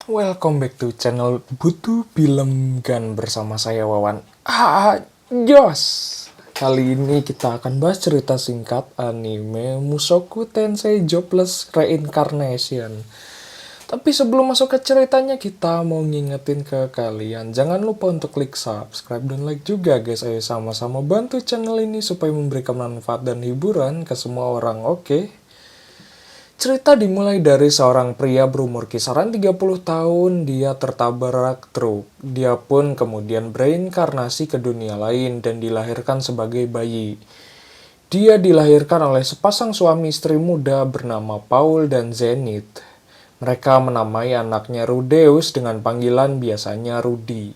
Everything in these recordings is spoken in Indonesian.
Welcome back to channel Butuh Film Gan bersama saya Wawan. Jos. Kali ini kita akan bahas cerita singkat anime Mushoku Tensei Jobless Reincarnation. Tapi sebelum masuk ke ceritanya, kita mau ngingetin ke kalian, jangan lupa untuk klik subscribe dan like juga guys. Ayo sama-sama bantu channel ini supaya memberikan manfaat dan hiburan ke semua orang, oke? Cerita dimulai dari seorang pria berumur kisaran 30 tahun, dia tertabrak truk. Dia pun kemudian bereinkarnasi ke dunia lain dan dilahirkan sebagai bayi. Dia dilahirkan oleh sepasang suami istri muda bernama Paul dan Zenith. Mereka menamai anaknya Rudeus dengan panggilan biasanya Rudy.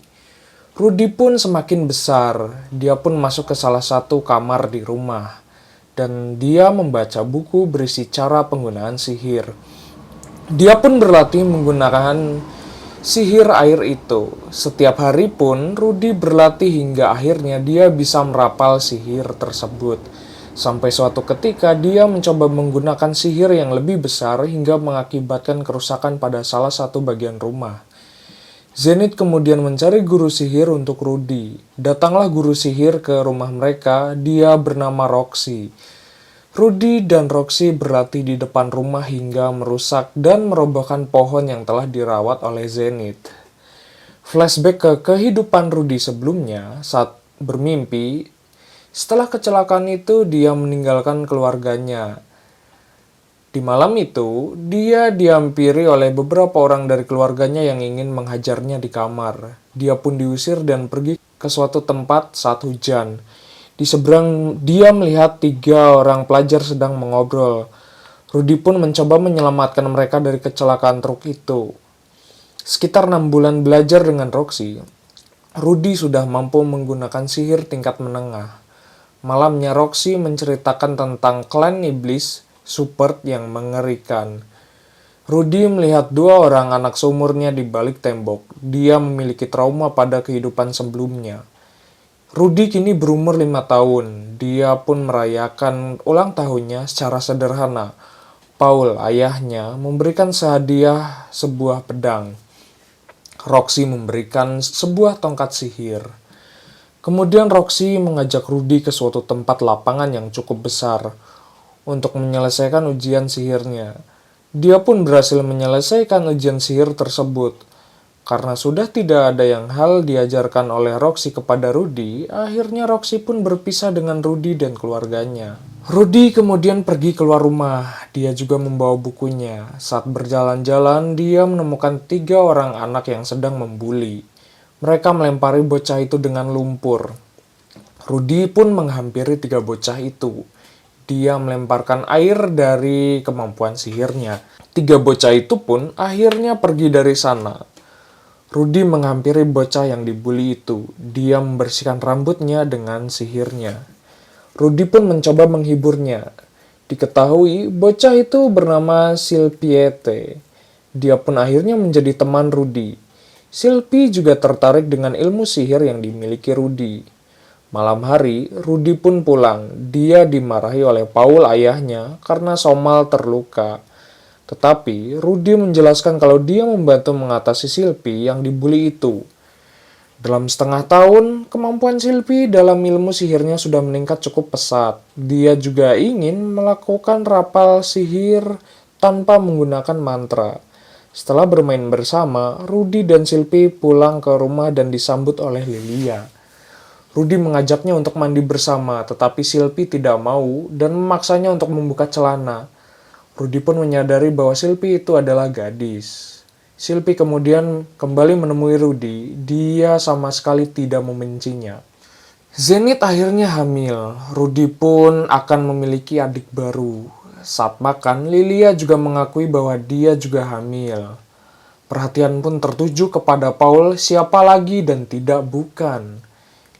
Rudy pun semakin besar, dia pun masuk ke salah satu kamar di rumah. Dan dia membaca buku berisi cara penggunaan sihir. Dia pun berlatih menggunakan sihir air itu. Setiap hari pun Rudy berlatih hingga akhirnya dia bisa merapal sihir tersebut. Sampai suatu ketika dia mencoba menggunakan sihir yang lebih besar hingga mengakibatkan kerusakan pada salah satu bagian rumah. Zenith kemudian mencari guru sihir untuk Rudy. Datanglah guru sihir ke rumah mereka, dia bernama Roxy. Rudy dan Roxy berlatih di depan rumah hingga merusak dan merobohkan pohon yang telah dirawat oleh Zenith. Flashback ke kehidupan Rudy sebelumnya saat bermimpi. Setelah kecelakaan itu, dia meninggalkan keluarganya. Di malam itu, dia dihampiri oleh beberapa orang dari keluarganya yang ingin menghajarnya di kamar. Dia pun diusir dan pergi ke suatu tempat saat hujan. Di seberang, dia melihat 3 orang pelajar sedang mengobrol. Rudy pun mencoba menyelamatkan mereka dari kecelakaan truk itu. Sekitar 6 bulan belajar dengan Roxy, Rudy sudah mampu menggunakan sihir tingkat menengah. Malamnya, Roxy menceritakan tentang klan iblis Super yang mengerikan. Rudy melihat 2 orang anak seumurnya di balik tembok. Dia memiliki trauma pada kehidupan sebelumnya. Rudy kini berumur 5 tahun. Dia pun merayakan ulang tahunnya secara sederhana. Paul, ayahnya, memberikan sehadiah sebuah pedang. Roxy memberikan sebuah tongkat sihir. Kemudian Roxy mengajak Rudy ke suatu tempat lapangan yang cukup besar untuk menyelesaikan ujian sihirnya. Dia pun berhasil menyelesaikan ujian sihir tersebut. Karena sudah tidak ada yang hal diajarkan oleh Roxy kepada Rudy, akhirnya Roxy pun berpisah dengan Rudy dan keluarganya. Rudy kemudian pergi keluar rumah. Dia juga membawa bukunya. Saat berjalan-jalan, dia menemukan 3 orang anak yang sedang membuli. Mereka melempari bocah itu dengan lumpur. Rudy pun menghampiri 3 bocah itu. Dia melemparkan air dari kemampuan sihirnya. 3 bocah itu pun akhirnya pergi dari sana. Rudy menghampiri bocah yang dibuli itu. Dia membersihkan rambutnya dengan sihirnya. Rudy pun mencoba menghiburnya. Diketahui bocah itu bernama Silpiete. Dia pun akhirnya menjadi teman Rudy. Silpi juga tertarik dengan ilmu sihir yang dimiliki Rudy. Malam hari, Rudy pun pulang. Dia dimarahi oleh Paul ayahnya karena Somal terluka. Tetapi, Rudy menjelaskan kalau dia membantu mengatasi Silpi yang dibuli itu. Dalam setengah tahun, kemampuan Silpi dalam ilmu sihirnya sudah meningkat cukup pesat. Dia juga ingin melakukan rapal sihir tanpa menggunakan mantra. Setelah bermain bersama, Rudy dan Silpi pulang ke rumah dan disambut oleh Lilia. Rudy mengajaknya untuk mandi bersama, tetapi Silpi tidak mau dan memaksanya untuk membuka celana. Rudy pun menyadari bahwa Silpi itu adalah gadis. Silpi kemudian kembali menemui Rudy. Dia sama sekali tidak membencinya. Zenith akhirnya hamil. Rudy pun akan memiliki adik baru. Saat makan, Lilia juga mengakui bahwa dia juga hamil. Perhatian pun tertuju kepada Paul, siapa lagi dan tidak bukan.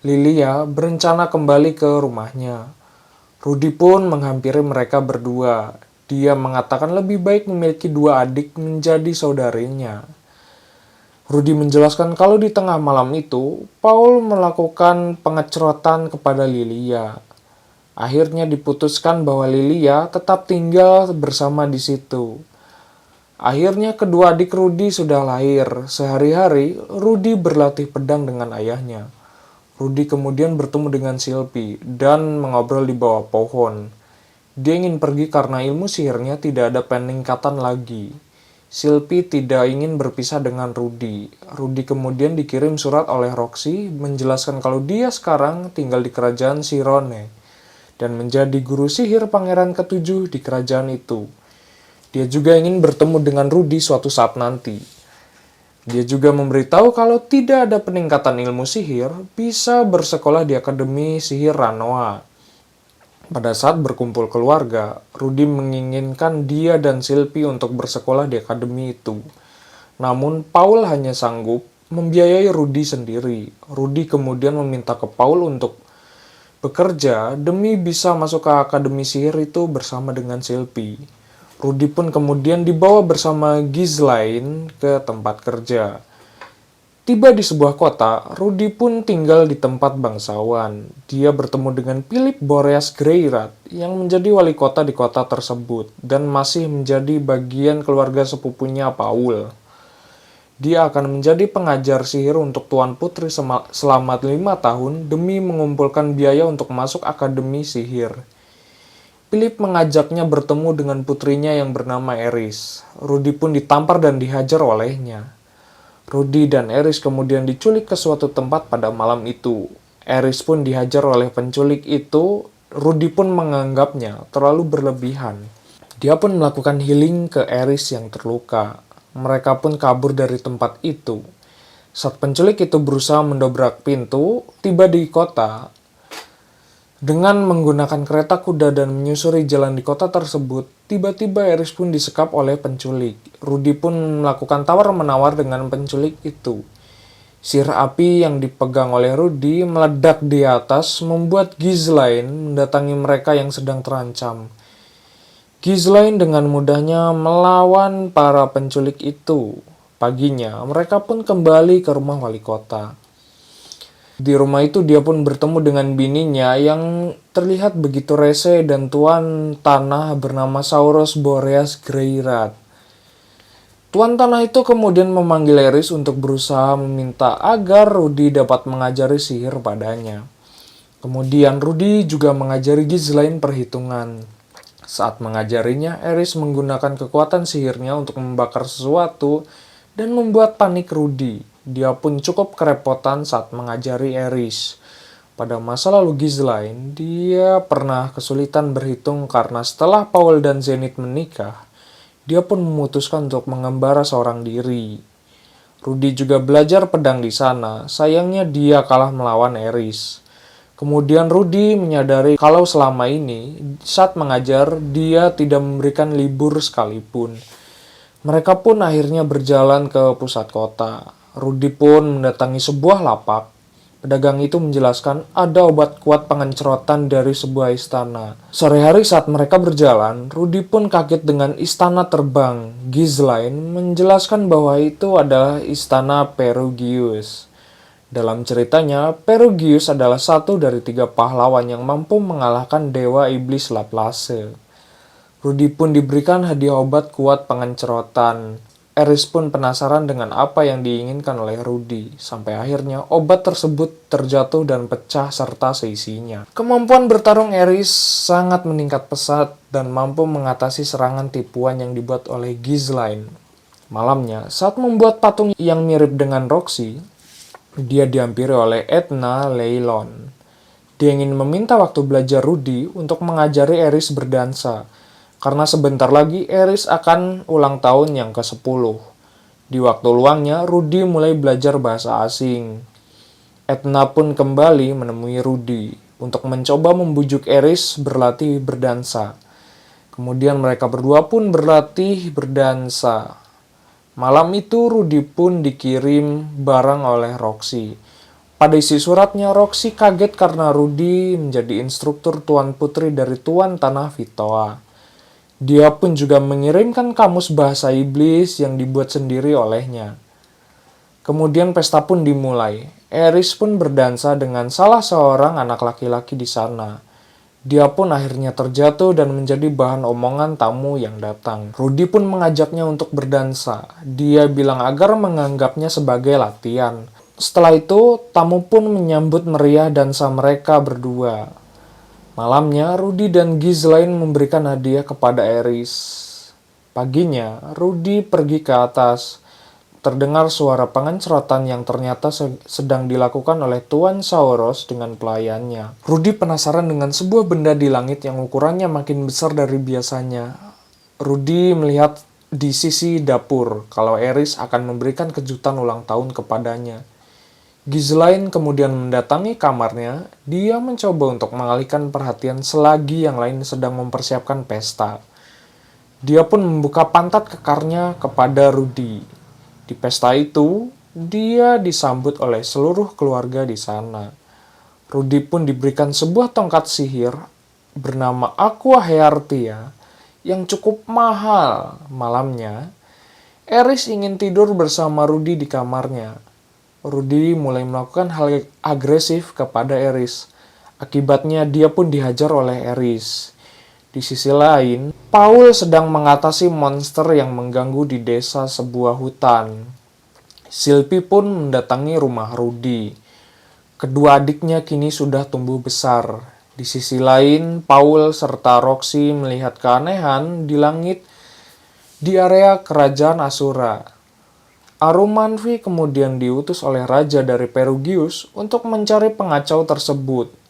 Lilia berencana kembali ke rumahnya. Rudy pun menghampiri mereka berdua. Dia mengatakan lebih baik memiliki 2 adik menjadi saudarinya. Rudy menjelaskan kalau di tengah malam itu, Paul melakukan pengecerotan kepada Lilia. Akhirnya diputuskan bahwa Lilia tetap tinggal bersama di situ. Akhirnya kedua adik Rudy sudah lahir. Sehari-hari, Rudy berlatih pedang dengan ayahnya. Rudy kemudian bertemu dengan Sylvie dan mengobrol di bawah pohon. Dia ingin pergi karena ilmu sihirnya tidak ada peningkatan lagi. Sylvie tidak ingin berpisah dengan Rudy. Rudy kemudian dikirim surat oleh Roxy menjelaskan kalau dia sekarang tinggal di kerajaan Sirone dan menjadi guru sihir pangeran ketujuh di kerajaan itu. Dia juga ingin bertemu dengan Rudy suatu saat nanti. Dia juga memberitahu kalau tidak ada peningkatan ilmu sihir, bisa bersekolah di Akademi Sihir Ranoa. Pada saat berkumpul keluarga, Rudy menginginkan dia dan Sylvie untuk bersekolah di akademi itu. Namun, Paul hanya sanggup membiayai Rudy sendiri. Rudy kemudian meminta ke Paul untuk bekerja demi bisa masuk ke Akademi Sihir itu bersama dengan Sylvie. Rudy pun kemudian dibawa bersama Ghislaine ke tempat kerja. Tiba di sebuah kota, Rudy pun tinggal di tempat bangsawan. Dia bertemu dengan Philip Boreas Greyrat yang menjadi wali kota di kota tersebut dan masih menjadi bagian keluarga sepupunya Paul. Dia akan menjadi pengajar sihir untuk Tuan Putri selama 5 tahun demi mengumpulkan biaya untuk masuk Akademi Sihir. Philip mengajaknya bertemu dengan putrinya yang bernama Eris. Rudy pun ditampar dan dihajar olehnya. Rudy dan Eris kemudian diculik ke suatu tempat pada malam itu. Eris pun dihajar oleh penculik itu. Rudy pun menganggapnya terlalu berlebihan. Dia pun melakukan healing ke Eris yang terluka. Mereka pun kabur dari tempat itu. Saat penculik itu berusaha mendobrak pintu, tiba di kota. Dengan menggunakan kereta kuda dan menyusuri jalan di kota tersebut, tiba-tiba Eris pun disekap oleh penculik. Rudy pun melakukan tawar-menawar dengan penculik itu. Sihir api yang dipegang oleh Rudy meledak di atas, membuat Ghislaine mendatangi mereka yang sedang terancam. Ghislaine dengan mudahnya melawan para penculik itu. Paginya, mereka pun kembali ke rumah wali kota. Di rumah itu dia pun bertemu dengan bininya yang terlihat begitu rese dan tuan tanah bernama Saurus Boreas Greyrat. Tuan tanah itu kemudian memanggil Eris untuk berusaha meminta agar Rudy dapat mengajari sihir padanya. Kemudian Rudy juga mengajari Ghislaine perhitungan. Saat mengajarinya, Eris menggunakan kekuatan sihirnya untuk membakar sesuatu dan membuat panik Rudy. Dia pun cukup kerepotan saat mengajari Eris. Pada masa lalu Ghislaine, dia pernah kesulitan berhitung karena setelah Paul dan Zenith menikah, dia pun memutuskan untuk mengembara seorang diri. Rudy juga belajar pedang di sana, sayangnya dia kalah melawan Eris. Kemudian Rudy menyadari kalau selama ini, saat mengajar, dia tidak memberikan libur sekalipun. Mereka pun akhirnya berjalan ke pusat kota. Rudy pun mendatangi sebuah lapak. Pedagang itu menjelaskan ada obat kuat pengencerotan dari sebuah istana. Sore hari saat mereka berjalan, Rudy pun kaget dengan istana terbang. Ghislaine menjelaskan bahwa itu adalah istana Perugius. Dalam ceritanya, Perugius adalah satu dari 3 pahlawan yang mampu mengalahkan dewa iblis Laplace. Rudy pun diberikan hadiah obat kuat pengencerotan. Eris pun penasaran dengan apa yang diinginkan oleh Rudy, sampai akhirnya obat tersebut terjatuh dan pecah serta seisinya. Kemampuan bertarung Eris sangat meningkat pesat dan mampu mengatasi serangan tipuan yang dibuat oleh Ghislaine. Malamnya, saat membuat patung yang mirip dengan Roxy, dia dihampiri oleh Edna Leylon. Dia ingin meminta waktu belajar Rudy untuk mengajari Eris berdansa, karena sebentar lagi Eris akan ulang tahun yang ke-10. Di waktu luangnya, Rudy mulai belajar bahasa asing. Edna pun kembali menemui Rudy untuk mencoba membujuk Eris berlatih berdansa. Kemudian mereka berdua pun berlatih berdansa. Malam itu Rudy pun dikirim barang oleh Roxy. Pada isi suratnya, Roxy kaget karena Rudy menjadi instruktur Tuan Putri dari Tuan Tanah Vitoa. Dia pun juga mengirimkan kamus bahasa iblis yang dibuat sendiri olehnya. Kemudian pesta pun dimulai. Eris pun berdansa dengan salah seorang anak laki-laki di sana. Dia pun akhirnya terjatuh dan menjadi bahan omongan tamu yang datang. Rudy pun mengajaknya untuk berdansa. Dia bilang agar menganggapnya sebagai latihan. Setelah itu, tamu pun menyambut meriah dansa mereka berdua. Malamnya, Rudy dan Ghislaine memberikan hadiah kepada Eris. Paginya, Rudy pergi ke atas. Terdengar suara pengencerotan yang ternyata sedang dilakukan oleh Tuan Sauros dengan pelayannya. Rudy penasaran dengan sebuah benda di langit yang ukurannya makin besar dari biasanya. Rudy melihat di sisi dapur kalau Eris akan memberikan kejutan ulang tahun kepadanya. Ghislaine kemudian mendatangi kamarnya. Dia mencoba untuk mengalihkan perhatian selagi yang lain sedang mempersiapkan pesta. Dia pun membuka pantat kekarnya kepada Rudy. Di pesta itu, dia disambut oleh seluruh keluarga di sana. Rudy pun diberikan sebuah tongkat sihir bernama Aqua Heartia yang cukup mahal. Malamnya, Eris ingin tidur bersama Rudy di kamarnya. Rudy mulai melakukan hal agresif kepada Eris. Akibatnya dia pun dihajar oleh Eris. Di sisi lain, Paul sedang mengatasi monster yang mengganggu di desa sebuah hutan. Sylvie pun mendatangi rumah Rudy. Kedua adiknya kini sudah tumbuh besar. Di sisi lain, Paul serta Roxy melihat keanehan di langit di area kerajaan Asura. Arumanfi kemudian diutus oleh raja dari Perugius untuk mencari pengacau tersebut.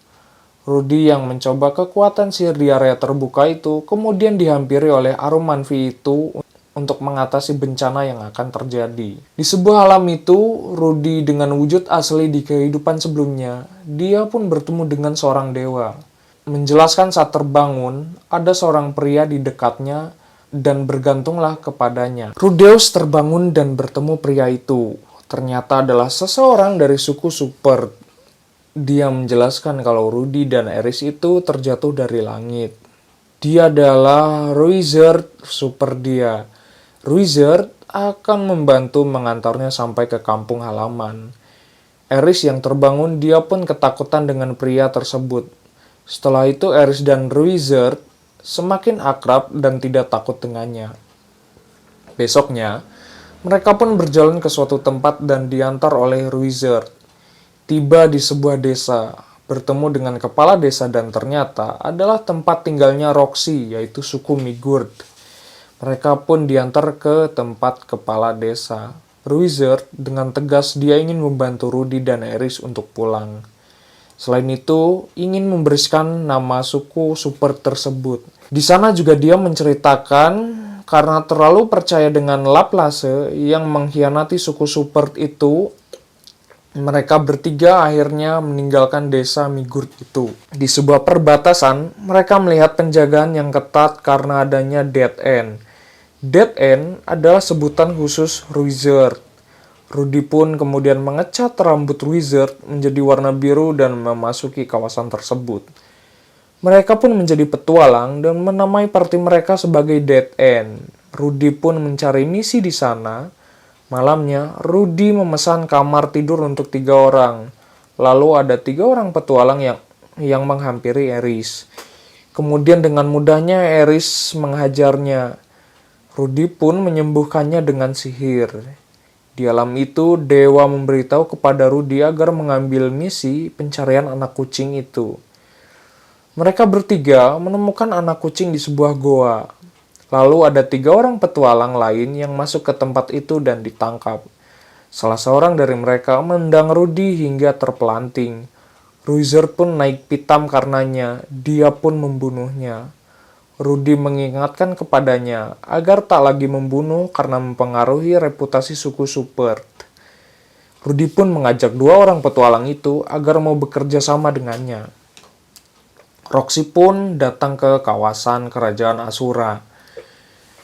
Rudy yang mencoba kekuatan sihir di area terbuka itu kemudian dihampiri oleh Arumanfi itu untuk mengatasi bencana yang akan terjadi. Di sebuah alam itu, Rudy dengan wujud asli di kehidupan sebelumnya, dia pun bertemu dengan seorang dewa. Menjelaskan saat terbangun, ada seorang pria di dekatnya dan bergantunglah kepadanya. Rudeus terbangun dan bertemu pria itu. Ternyata adalah seseorang dari suku Super. Dia menjelaskan kalau Rudy dan Eris itu terjatuh dari langit. Dia adalah Ruizard Super dia. Ruizard akan membantu mengantarnya sampai ke kampung halaman. Eris yang terbangun, dia pun ketakutan dengan pria tersebut. Setelah itu Eris dan Ruizard semakin akrab dan tidak takut dengannya. Besoknya, mereka pun berjalan ke suatu tempat dan diantar oleh Ruizard. Tiba di sebuah desa, bertemu dengan kepala desa dan ternyata adalah tempat tinggalnya Roxy, yaitu suku Migurd. Mereka pun diantar ke tempat kepala desa. Ruizard dengan tegas dia ingin membantu Rudy dan Eris untuk pulang. Selain itu, ingin membersihkan nama suku Super tersebut. Di sana juga dia menceritakan karena terlalu percaya dengan Laplace yang mengkhianati suku Super itu, mereka bertiga akhirnya meninggalkan desa Migurd itu. Di sebuah perbatasan, mereka melihat penjagaan yang ketat karena adanya Dead End. Dead End adalah sebutan khusus Ruizard. Rudy pun kemudian mengecat rambut Ruizard menjadi warna biru dan memasuki kawasan tersebut. Mereka pun menjadi petualang dan menamai parti mereka sebagai Dead End. Rudy pun mencari misi di sana. Malamnya, Rudy memesan kamar tidur untuk 3 orang. Lalu ada 3 orang petualang yang menghampiri Eris. Kemudian dengan mudahnya Eris menghajarnya. Rudy pun menyembuhkannya dengan sihir. Di alam itu, dewa memberitahu kepada Rudy agar mengambil misi pencarian anak kucing itu. Mereka bertiga menemukan anak kucing di sebuah goa. Lalu ada 3 orang petualang lain yang masuk ke tempat itu dan ditangkap. Salah seorang dari mereka menendang Rudy hingga terpelanting. Ruizard pun naik pitam karenanya, dia pun membunuhnya. Rudy mengingatkan kepadanya agar tak lagi membunuh karena mempengaruhi reputasi suku Super. Rudy pun mengajak 2 orang petualang itu agar mau bekerja sama dengannya. Roxy pun datang ke kawasan kerajaan Asura.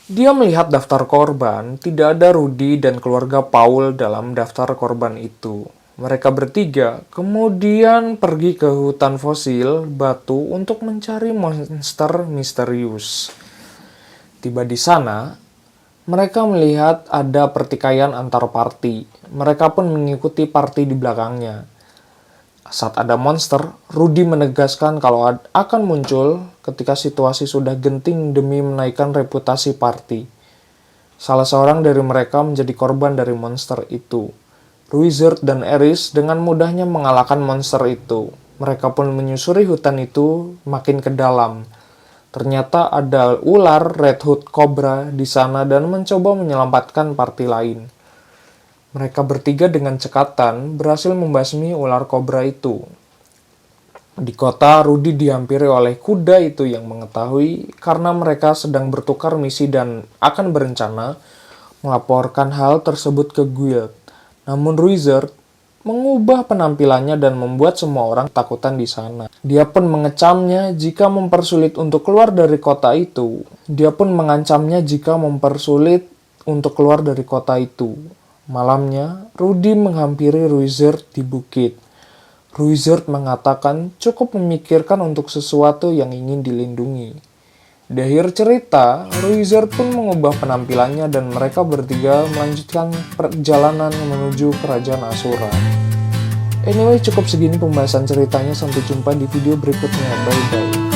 Dia melihat daftar korban, tidak ada Rudy dan keluarga Paul dalam daftar korban itu. Mereka bertiga kemudian pergi ke hutan fosil batu untuk mencari monster misterius. Tiba di sana, mereka melihat ada pertikaian antar parti. Mereka pun mengikuti parti di belakangnya. Saat ada monster, Rudy menegaskan kalau akan muncul ketika situasi sudah genting demi menaikkan reputasi party. Salah seorang dari mereka menjadi korban dari monster itu. Wizard dan Eris dengan mudahnya mengalahkan monster itu. Mereka pun menyusuri hutan itu makin ke dalam. Ternyata ada ular Red Hood Cobra di sana dan mencoba menyelamatkan party lain. Mereka bertiga dengan cekatan berhasil membasmi ular kobra itu. Di kota, Rudy dihampiri oleh kuda itu yang mengetahui karena mereka sedang bertukar misi dan akan berencana melaporkan hal tersebut ke guild. Namun Wizard mengubah penampilannya dan membuat semua orang takutan di sana. Dia pun mengecamnya jika mempersulit untuk keluar dari kota itu. Malamnya, Rudy menghampiri Wizard di bukit. Wizard mengatakan cukup memikirkan untuk sesuatu yang ingin dilindungi. Di akhir cerita, Wizard pun mengubah penampilannya dan mereka bertiga melanjutkan perjalanan menuju kerajaan Asura. Anyway, cukup segini pembahasan ceritanya. Sampai jumpa di video berikutnya. Bye-bye.